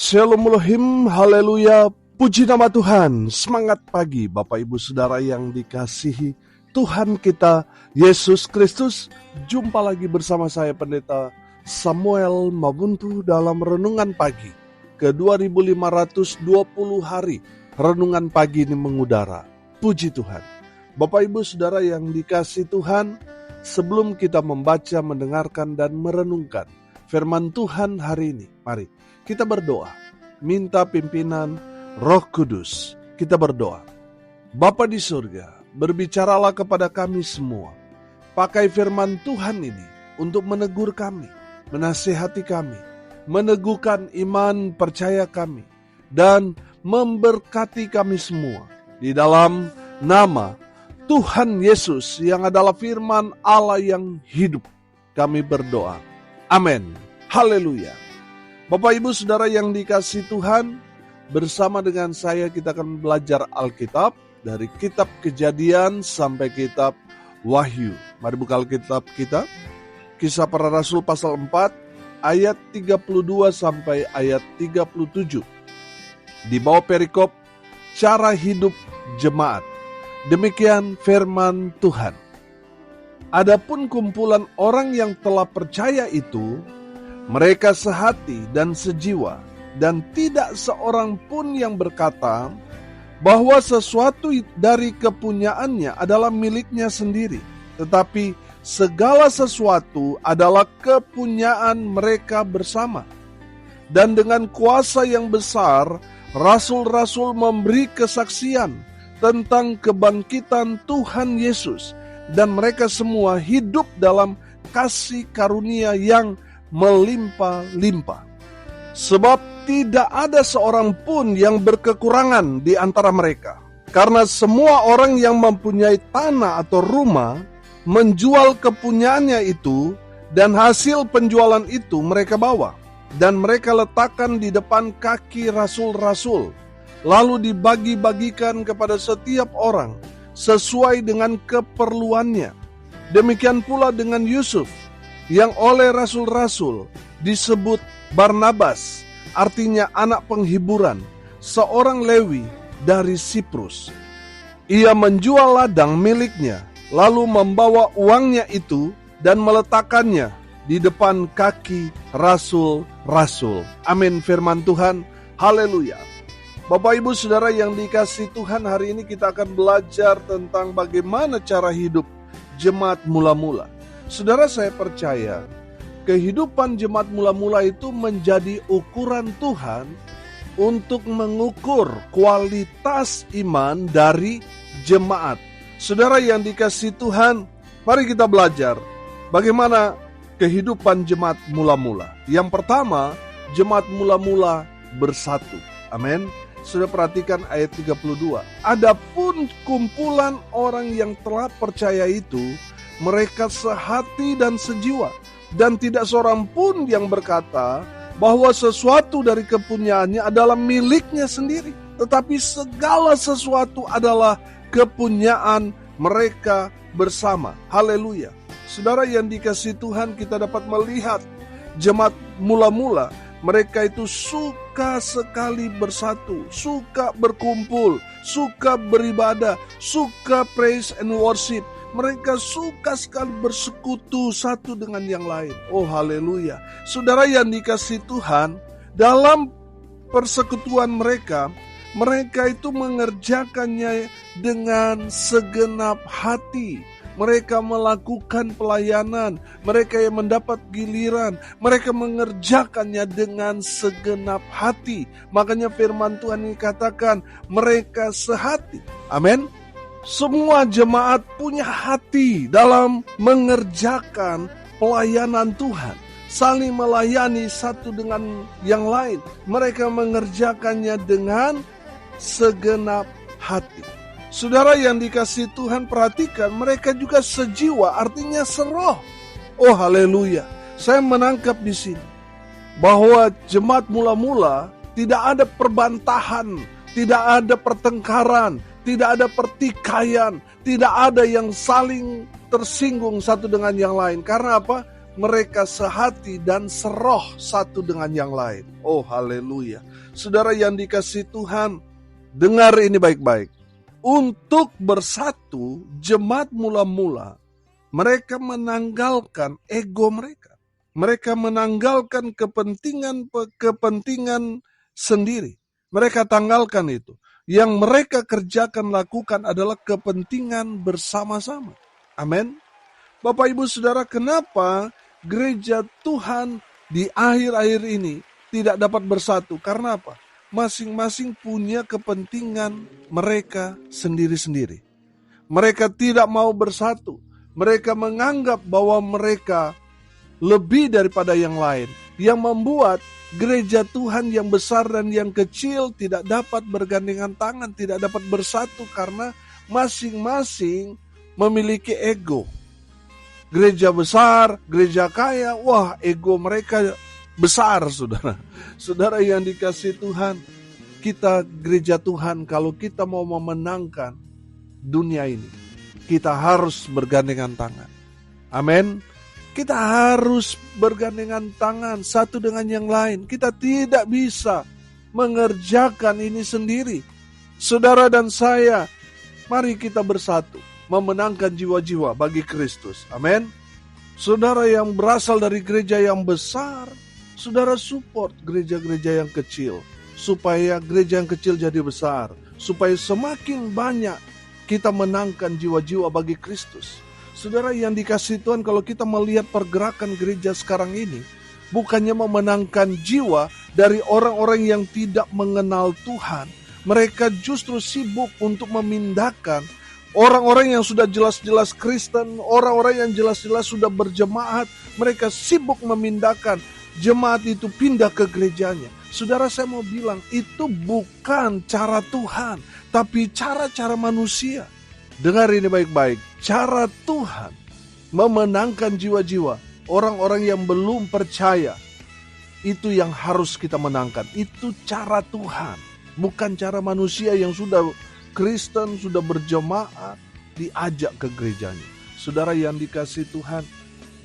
Shalom Elohim, haleluya, puji nama Tuhan. Semangat pagi Bapak Ibu Saudara yang dikasihi Tuhan kita Yesus Kristus. Jumpa lagi bersama saya Pendeta Samuel Mabuntu dalam Renungan Pagi ke 2520 hari. Renungan pagi ini mengudara. Puji Tuhan. Bapak Ibu Saudara yang dikasihi Tuhan, sebelum kita membaca, mendengarkan dan merenungkan firman Tuhan hari ini, mari kita berdoa, minta pimpinan Roh Kudus. Kita berdoa. Bapa di surga, berbicaralah kepada kami semua. Pakai firman Tuhan ini untuk menegur kami, menasihati kami, meneguhkan iman percaya kami, dan memberkati kami semua. Di dalam nama Tuhan Yesus yang adalah firman Allah yang hidup, kami berdoa. Amin. Haleluya. Bapak Ibu Saudara yang dikasihi Tuhan, bersama dengan saya kita akan belajar Alkitab dari kitab Kejadian sampai kitab Wahyu. Mari buka Alkitab kita, Kisah Para Rasul pasal 4 ayat 32 sampai ayat 37. Di bawah perikop cara hidup jemaat. Demikian firman Tuhan. Adapun kumpulan orang yang telah percaya itu, mereka sehati dan sejiwa, dan tidak seorang pun yang berkata bahwa sesuatu dari kepunyaannya adalah miliknya sendiri, tetapi segala sesuatu adalah kepunyaan mereka bersama. Dan dengan kuasa yang besar, rasul-rasul memberi kesaksian tentang kebangkitan Tuhan Yesus, dan mereka semua hidup dalam kasih karunia yang melimpah-limpah. Sebab tidak ada seorang pun yang berkekurangan di antara mereka. Karena semua orang yang mempunyai tanah atau rumah menjual kepunyaannya itu, dan hasil penjualan itu mereka bawa, dan mereka letakkan di depan kaki rasul-rasul, lalu dibagi-bagikan kepada setiap orang sesuai dengan keperluannya. Demikian pula dengan Yusuf, yang oleh rasul-rasul disebut Barnabas, artinya anak penghiburan, seorang Lewi dari Siprus. Ia menjual ladang miliknya, lalu membawa uangnya itu dan meletakkannya di depan kaki rasul-rasul. Amin, firman Tuhan. Haleluya. Bapak Ibu Saudara yang dikasihi Tuhan, hari ini kita akan belajar tentang bagaimana cara hidup jemaat mula-mula. Saudara, saya percaya kehidupan jemaat mula-mula itu menjadi ukuran Tuhan untuk mengukur kualitas iman dari jemaat. Saudara yang dikasihi Tuhan, mari kita belajar bagaimana kehidupan jemaat mula-mula. Yang pertama, jemaat mula-mula bersatu. Amin. Sudah perhatikan ayat 32. Adapun kumpulan orang yang telah percaya itu, mereka sehati dan sejiwa, dan tidak seorang pun yang berkata bahwa sesuatu dari kepunyaannya adalah miliknya sendiri, tetapi segala sesuatu adalah kepunyaan mereka bersama. Haleluya. Saudara yang dikasihi Tuhan, kita dapat melihat jemaat mula-mula, mereka itu suka sekali bersatu, suka berkumpul, suka beribadah, suka praise and worship. Mereka suka sekali bersekutu satu dengan yang lain. Oh haleluya. Saudara yang dikasihi Tuhan, dalam persekutuan mereka itu mengerjakannya dengan segenap hati. Mereka melakukan pelayanan, mereka yang mendapat giliran, mereka mengerjakannya dengan segenap hati. Makanya firman Tuhan ini katakan, mereka sehati. Amin. Semua jemaat punya hati dalam mengerjakan pelayanan Tuhan, saling melayani satu dengan yang lain. Mereka mengerjakannya dengan segenap hati. Saudara yang dikasihi Tuhan, perhatikan, mereka juga sejiwa, artinya seroh. Oh haleluya. Saya menangkap di sini bahwa jemaat mula-mula tidak ada perbantahan, tidak ada pertengkaran, tidak ada pertikaian, tidak ada yang saling tersinggung satu dengan yang lain. Karena apa? mereka sehati dan seroh satu dengan yang lain. Oh haleluya. Saudara yang dikasihi Tuhan, dengar ini baik-baik. Untuk bersatu, jemaat mula-mula, mereka menanggalkan ego mereka. Mereka menanggalkan kepentingan sendiri. Mereka tanggalkan itu. Yang mereka kerjakan, lakukan adalah kepentingan bersama-sama. Amin. Bapak Ibu Saudara, kenapa gereja Tuhan di akhir-akhir ini tidak dapat bersatu? Karena apa? Masing-masing punya kepentingan mereka sendiri-sendiri. Mereka tidak mau bersatu. Mereka menganggap bahwa mereka lebih daripada yang lain, yang membuat gereja Tuhan yang besar dan yang kecil tidak dapat bergandengan tangan, tidak dapat bersatu karena masing-masing memiliki ego. Gereja besar, gereja kaya, wah ego mereka besar, saudara. Saudara yang dikasihi Tuhan, kita gereja Tuhan, kalau kita mau memenangkan dunia ini, kita harus bergandengan tangan. Amin. Kita harus bergandengan tangan satu dengan yang lain. Kita tidak bisa mengerjakan ini sendiri. Saudara dan saya, mari kita bersatu, memenangkan jiwa-jiwa bagi Kristus. Amin. Saudara yang berasal dari gereja yang besar, saudara support gereja-gereja yang kecil, supaya gereja yang kecil jadi besar, supaya semakin banyak kita menangkan jiwa-jiwa bagi Kristus. Saudara yang dikasihi Tuhan, kalau kita melihat pergerakan gereja sekarang ini, bukannya memenangkan jiwa dari orang-orang yang tidak mengenal Tuhan, mereka justru sibuk untuk memindahkan orang-orang yang sudah jelas-jelas Kristen, orang-orang yang jelas-jelas sudah berjemaat, mereka sibuk memindahkan jemaat itu pindah ke gerejanya. Saudara, saya mau bilang, itu bukan cara Tuhan, tapi cara-cara manusia. Dengar ini baik-baik, cara Tuhan memenangkan jiwa-jiwa orang-orang yang belum percaya, itu yang harus kita menangkan. Itu cara Tuhan, bukan cara manusia yang sudah Kristen, sudah berjemaat, diajak ke gerejanya. Saudara yang dikasihi Tuhan,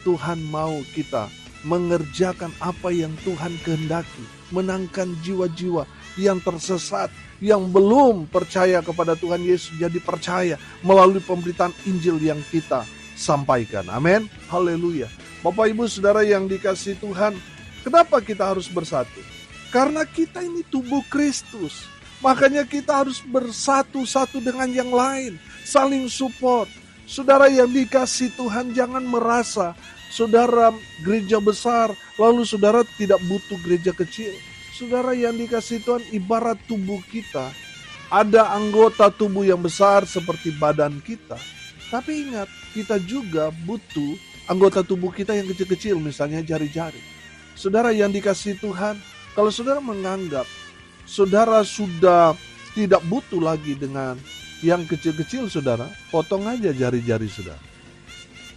Tuhan mau kita mengerjakan apa yang Tuhan kehendaki, menangkan jiwa-jiwa yang tersesat, yang belum percaya kepada Tuhan Yesus jadi percaya melalui pemberitaan Injil yang kita sampaikan. Amin. Haleluya. Bapak Ibu Saudara yang dikasihi Tuhan, kenapa kita harus bersatu? Karena kita ini tubuh Kristus. Makanya kita harus bersatu satu dengan yang lain, saling support. Saudara yang dikasihi Tuhan, jangan merasa saudara gereja besar lalu saudara tidak butuh gereja kecil. Saudara yang dikasihi Tuhan, ibarat tubuh kita, ada anggota tubuh yang besar seperti badan kita. Tapi ingat, kita juga butuh anggota tubuh kita yang kecil-kecil, misalnya jari-jari. Saudara yang dikasihi Tuhan, kalau saudara menganggap saudara sudah tidak butuh lagi dengan yang kecil-kecil, saudara, potong aja jari-jari saudara.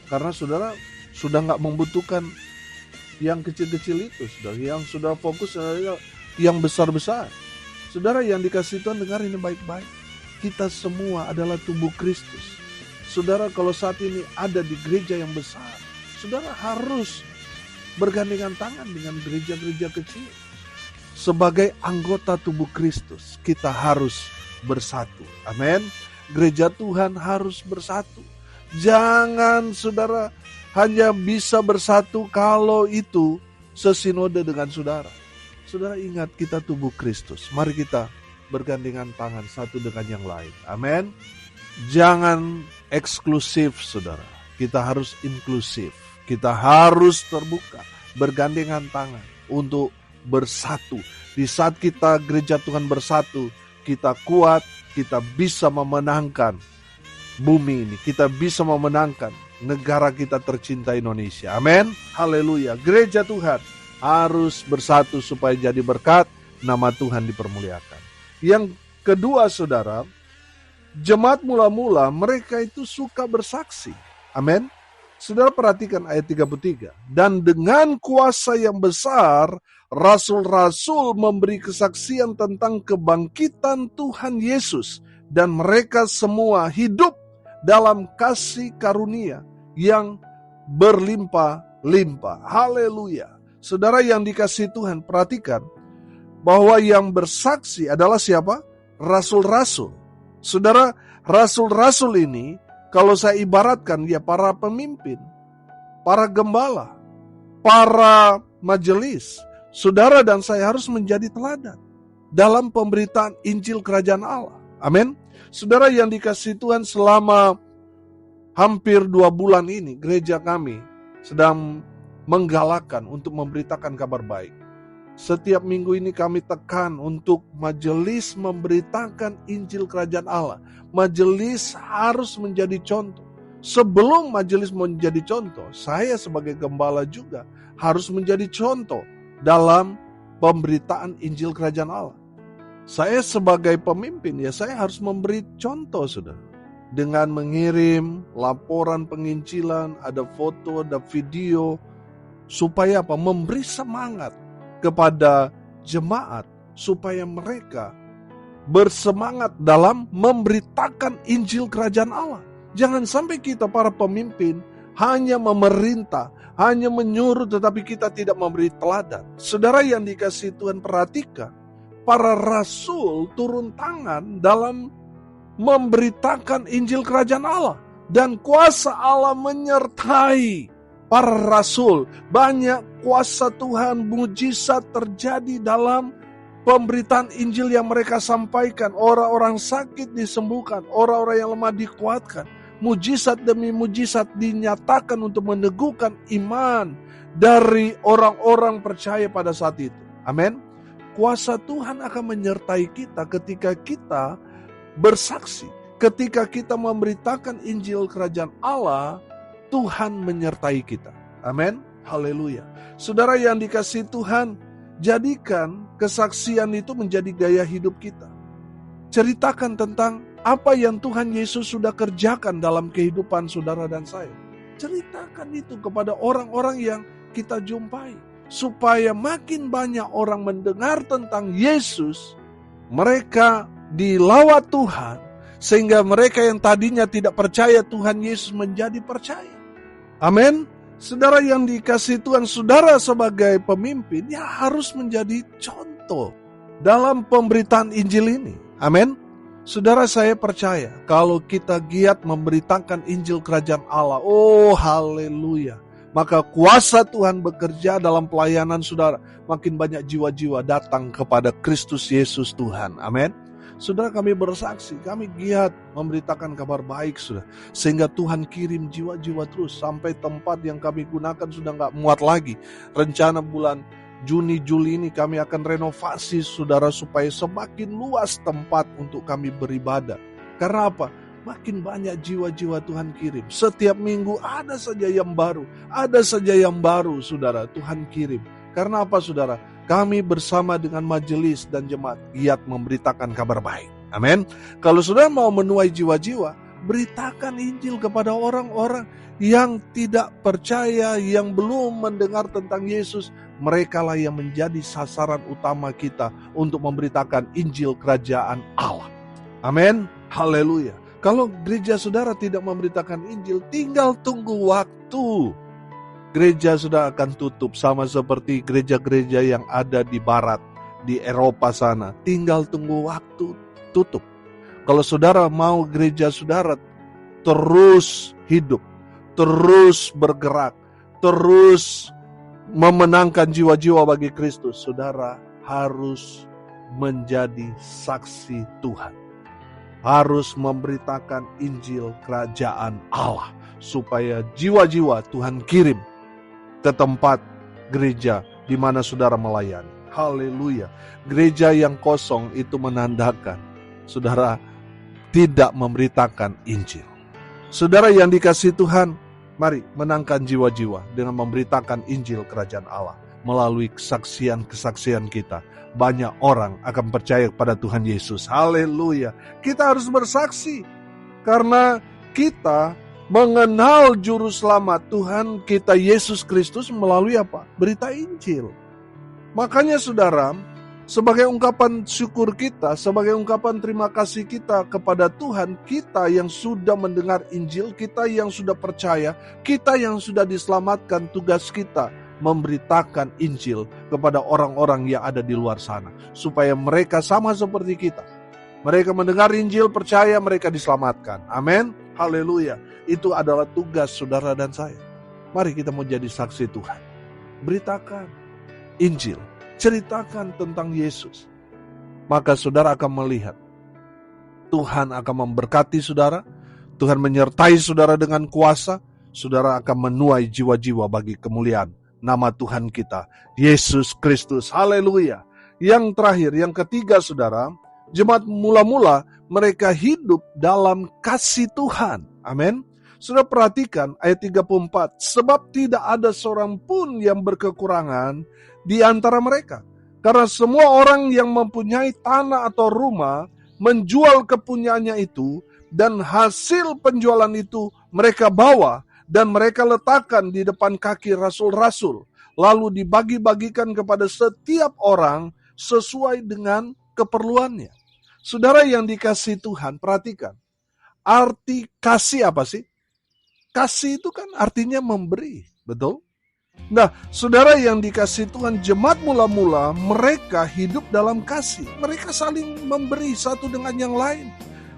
Karena saudara sudah nggak membutuhkan yang kecil-kecil itu, saudara. Yang sudah fokus adalah yang besar-besar. Saudara yang dikasihi Tuhan, dengar ini baik-baik. Kita semua adalah tubuh Kristus. Saudara, kalau saat ini ada di gereja yang besar, saudara harus bergandengan tangan dengan gereja-gereja kecil. Sebagai anggota tubuh Kristus, kita harus bersatu. Amin. Gereja Tuhan harus bersatu. Jangan saudara hanya bisa bersatu kalau itu sesinode dengan saudara. Saudara ingat, kita tubuh Kristus. Mari kita bergandengan tangan satu dengan yang lain. Amin. Jangan eksklusif, saudara. Kita harus inklusif. Kita harus terbuka, bergandengan tangan untuk bersatu. Di saat kita gereja Tuhan bersatu, kita kuat, kita bisa memenangkan bumi ini. Kita bisa memenangkan negara kita tercinta Indonesia. Amin. Haleluya. Gereja Tuhan harus bersatu supaya jadi berkat, nama Tuhan dipermuliakan. Yang kedua, saudara, jemaat mula-mula mereka itu suka bersaksi. Amin. Saudara perhatikan ayat 33. Dan dengan kuasa yang besar, rasul-rasul memberi kesaksian tentang kebangkitan Tuhan Yesus. Dan mereka semua hidup dalam kasih karunia yang berlimpah berlimpah. Haleluya. Saudara yang dikasihi Tuhan, perhatikan bahwa yang bersaksi adalah siapa? Rasul-rasul. Saudara, rasul-rasul ini kalau saya ibaratkan ya para pemimpin, para gembala, para majelis. Saudara dan saya harus menjadi teladan dalam pemberitaan Injil Kerajaan Allah. Amin. Saudara yang dikasihi Tuhan, selama hampir 2 bulan ini gereja kami sedang menggalakkan untuk memberitakan kabar baik. Setiap minggu ini kami tekan untuk majelis memberitakan Injil Kerajaan Allah. Majelis harus menjadi contoh. Sebelum majelis menjadi contoh, saya sebagai gembala juga harus menjadi contoh dalam pemberitaan Injil Kerajaan Allah. Saya sebagai pemimpin, ya saya harus memberi contoh, saudara. Dengan mengirim laporan penginjilan, ada foto, ada video, supaya apa? Memberi semangat kepada jemaat, supaya mereka bersemangat dalam memberitakan Injil Kerajaan Allah. Jangan sampai kita para pemimpin hanya memerintah, hanya menyuruh, tetapi kita tidak memberi teladan. Saudara yang dikasihi Tuhan, perhatikan, para rasul turun tangan dalam memberitakan Injil Kerajaan Allah. Dan kuasa Allah menyertai para rasul. Banyak kuasa Tuhan, mujizat terjadi dalam pemberitaan Injil yang mereka sampaikan. Orang-orang sakit disembuhkan, orang-orang yang lemah dikuatkan. Mujizat demi mujizat dinyatakan untuk meneguhkan iman dari orang-orang percaya pada saat itu. Amin. Kuasa Tuhan akan menyertai kita ketika kita bersaksi. Ketika kita memberitakan Injil Kerajaan Allah, Tuhan menyertai kita. Amin. Haleluya. Saudara yang dikasihi Tuhan, jadikan kesaksian itu menjadi gaya hidup kita. Ceritakan tentang apa yang Tuhan Yesus sudah kerjakan dalam kehidupan saudara dan saya. Ceritakan itu kepada orang-orang yang kita jumpai. Supaya makin banyak orang mendengar tentang Yesus, mereka dilawat Tuhan, sehingga mereka yang tadinya tidak percaya Tuhan Yesus menjadi percaya. Amin. Saudara yang dikasihi Tuhan, saudara sebagai pemimpin ya harus menjadi contoh dalam pemberitaan Injil ini. Amin. Saudara, saya percaya kalau kita giat memberitakan Injil Kerajaan Allah, oh haleluya, maka kuasa Tuhan bekerja dalam pelayanan saudara. Makin banyak jiwa-jiwa datang kepada Kristus Yesus Tuhan. Amin. Saudara, kami bersaksi, kami giat memberitakan kabar baik, saudara. Sehingga Tuhan kirim jiwa-jiwa terus. Sampai tempat yang kami gunakan sudah gak muat lagi. Rencana bulan Juni, Juli ini kami akan renovasi, saudara, supaya semakin luas tempat untuk kami beribadah. Karena apa? Makin banyak jiwa-jiwa Tuhan kirim. Setiap minggu ada saja yang baru. Ada saja yang baru, saudara, Tuhan kirim. Karena apa, saudara? Kami bersama dengan majelis dan jemaat giat memberitakan kabar baik. Amin. Kalau saudara mau menuai jiwa-jiwa, beritakan Injil kepada orang-orang yang tidak percaya, yang belum mendengar tentang Yesus. Merekalah yang menjadi sasaran utama kita untuk memberitakan Injil Kerajaan Allah. Amin. Haleluya. Kalau gereja saudara tidak memberitakan Injil, tinggal tunggu waktu. Gereja sudah akan tutup, sama seperti gereja-gereja yang ada di barat, di Eropa sana. Tinggal tunggu waktu tutup. Kalau saudara mau gereja saudara terus hidup, terus bergerak, terus memenangkan jiwa-jiwa bagi Kristus, saudara harus menjadi saksi Tuhan. Harus memberitakan Injil Kerajaan Allah, supaya jiwa-jiwa Tuhan kirim ke tempat gereja di mana saudara melayani. Haleluya. Gereja yang kosong itu menandakan saudara tidak memberitakan Injil. Saudara yang dikasihi Tuhan, mari menangkan jiwa-jiwa dengan memberitakan Injil Kerajaan Allah. Melalui kesaksian-kesaksian kita, banyak orang akan percaya kepada Tuhan Yesus. Haleluya. Kita harus bersaksi karena kita mengenal juru selamat Tuhan kita Yesus Kristus melalui apa? Berita Injil. Makanya saudara, Sebagai ungkapan syukur kita, sebagai ungkapan terima kasih kita kepada Tuhan, kita yang sudah mendengar Injil, kita yang sudah percaya, kita yang sudah diselamatkan, tugas kita memberitakan Injil kepada orang-orang yang ada di luar sana, supaya mereka sama seperti kita. Mereka mendengar Injil, percaya, mereka diselamatkan. Amin. Haleluya. Itu adalah tugas saudara dan saya. Mari kita mau jadi saksi Tuhan. Beritakan Injil. Ceritakan tentang Yesus. Maka saudara akan melihat Tuhan akan memberkati saudara. Tuhan menyertai saudara dengan kuasa. Saudara akan menuai jiwa-jiwa bagi kemuliaan nama Tuhan kita, Yesus Kristus. Haleluya. Yang terakhir, yang ketiga saudara, jemaat mula-mula mereka hidup dalam kasih Tuhan. Amin. Saudara perhatikan ayat 34. Sebab tidak ada seorang pun yang berkekurangan di antara mereka. Karena semua orang yang mempunyai tanah atau rumah menjual kepunyaannya itu, dan hasil penjualan itu mereka bawa dan mereka letakkan di depan kaki rasul-rasul, lalu dibagi-bagikan kepada setiap orang sesuai dengan keperluannya. Saudara yang dikasihi Tuhan, perhatikan. Arti kasih apa sih? Kasih itu kan artinya memberi, betul? Nah, saudara yang dikasihi Tuhan, jemaat mula-mula mereka hidup dalam kasih. Mereka saling memberi satu dengan yang lain.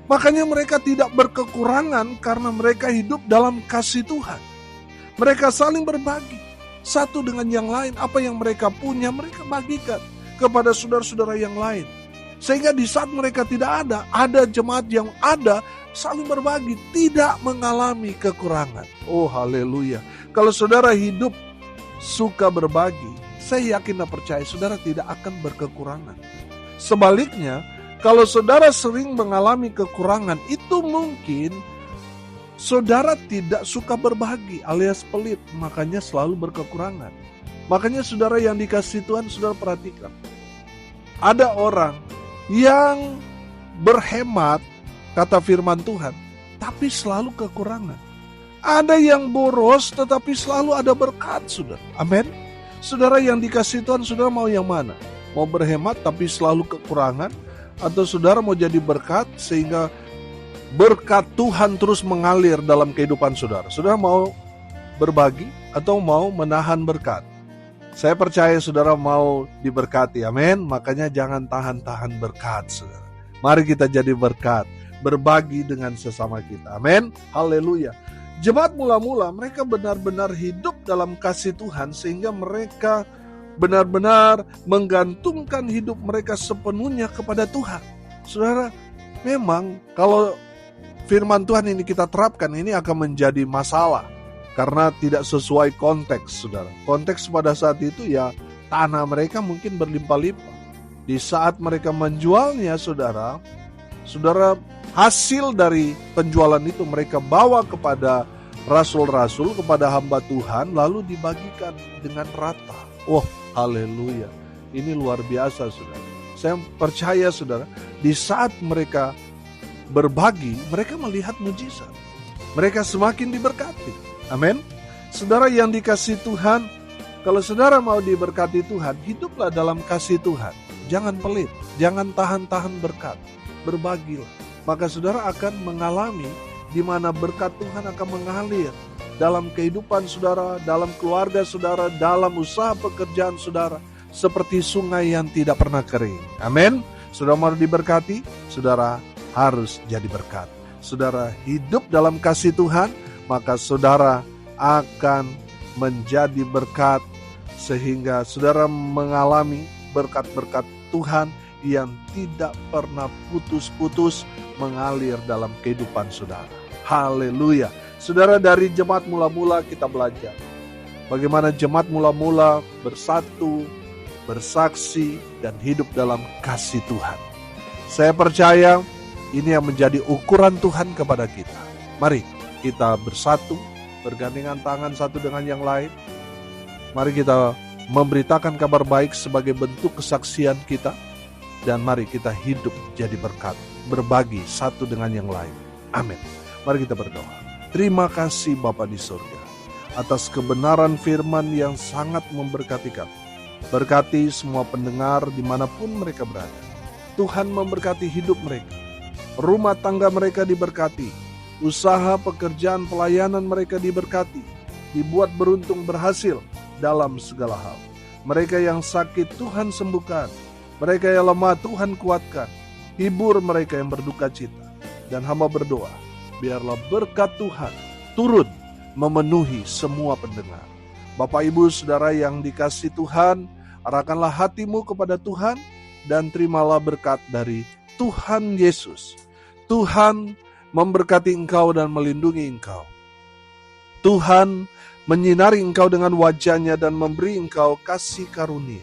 Makanya mereka tidak berkekurangan karena mereka hidup dalam kasih Tuhan. Mereka saling berbagi satu dengan yang lain. Apa yang mereka punya mereka bagikan kepada saudara-saudara yang lain. Sehingga di saat mereka tidak ada jemaat yang ada saling berbagi, tidak mengalami kekurangan. Oh haleluya. Kalau saudara hidup suka berbagi, saya yakin dan percaya saudara tidak akan berkekurangan. Sebaliknya, kalau saudara sering mengalami kekurangan, itu mungkin saudara tidak suka berbagi alias pelit, makanya selalu berkekurangan. Makanya saudara yang dikasihi Tuhan, saudara perhatikan. Ada orang yang berhemat, kata firman Tuhan, tapi selalu kekurangan. Ada yang boros tetapi selalu ada berkat, saudara. Amin. Saudara yang dikasihi Tuhan, saudara mau yang mana? Mau berhemat tapi selalu kekurangan? Atau saudara mau jadi berkat sehingga berkat Tuhan terus mengalir dalam kehidupan saudara? Saudara mau berbagi atau mau menahan berkat? Saya percaya saudara mau diberkati, amin. Makanya jangan tahan-tahan berkat, saudara. Mari kita jadi berkat, berbagi dengan sesama kita, amin. Haleluya. Jemaat mula-mula mereka benar-benar hidup dalam kasih Tuhan sehingga mereka benar-benar menggantungkan hidup mereka sepenuhnya kepada Tuhan. Saudara, memang kalau firman Tuhan ini kita terapkan, ini akan menjadi masalah karena tidak sesuai konteks, saudara. Konteks pada saat itu ya tanah mereka mungkin berlimpah-limpah. Di saat mereka menjualnya, saudara, hasil dari penjualan itu mereka bawa kepada rasul-rasul, kepada hamba Tuhan, lalu dibagikan dengan rata. Oh, haleluya. Ini luar biasa, saudara. Saya percaya, saudara, di saat mereka berbagi, mereka melihat mujizat. Mereka semakin diberkati. Amin. Saudara yang dikasihi Tuhan, kalau saudara mau diberkati Tuhan, hiduplah dalam kasih Tuhan. Jangan pelit, jangan tahan-tahan berkat. Berbagilah. Maka saudara akan mengalami di mana berkat Tuhan akan mengalir dalam kehidupan saudara, dalam keluarga saudara, dalam usaha pekerjaan saudara, seperti sungai yang tidak pernah kering. Amin. Saudara mau diberkati, saudara harus jadi berkat. Saudara hidup dalam kasih Tuhan, maka saudara akan menjadi berkat sehingga saudara mengalami berkat-berkat Tuhan yang tidak pernah putus-putus mengalir dalam kehidupan saudara. Haleluya. Saudara, dari jemaat mula-mula kita belajar bagaimana jemaat mula-mula bersatu, bersaksi, dan hidup dalam kasih Tuhan. Saya percaya ini yang menjadi ukuran Tuhan kepada kita. Mari kita bersatu, bergandengan tangan satu dengan yang lain. Mari kita memberitakan kabar baik sebagai bentuk kesaksian kita. Dan mari kita hidup jadi berkat, berbagi satu dengan yang lain. Amin. Mari kita berdoa. Terima kasih Bapa di surga atas kebenaran firman yang sangat memberkati kami. Berkati semua pendengar dimanapun mereka berada. Tuhan memberkati hidup mereka. Rumah tangga mereka diberkati. Usaha, pekerjaan, pelayanan mereka diberkati. Dibuat beruntung berhasil dalam segala hal. Mereka yang sakit Tuhan sembuhkan. Mereka yang lemah Tuhan kuatkan. Hibur mereka yang berduka cita. Dan hamba berdoa, biarlah berkat Tuhan turun memenuhi semua pendengar. Bapak Ibu Saudara yang dikasihi Tuhan, arahkanlah hatimu kepada Tuhan dan terimalah berkat dari Tuhan Yesus. Tuhan memberkati engkau dan melindungi engkau. Tuhan menyinari engkau dengan wajah-Nya dan memberi engkau kasih karunia.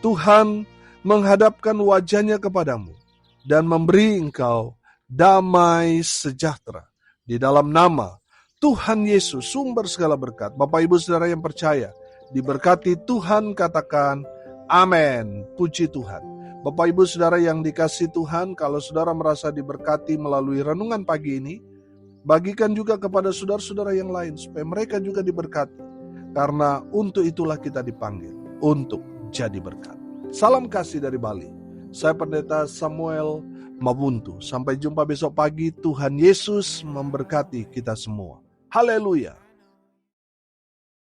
Tuhan menghadapkan wajah-Nya kepadamu dan memberi engkau damai sejahtera. Di dalam nama Tuhan Yesus, sumber segala berkat. Bapak Ibu Saudara yang percaya, diberkati Tuhan, katakan amin. Puji Tuhan. Bapak Ibu Saudara yang dikasihi Tuhan, kalau saudara merasa diberkati melalui renungan pagi ini, bagikan juga kepada saudara-saudara yang lain supaya mereka juga diberkati. Karena untuk itulah kita dipanggil, untuk jadi berkat. Salam kasih dari Bali. Saya Pendeta Samuel Mabuntu. Sampai jumpa besok pagi. Tuhan Yesus memberkati kita semua. Haleluya.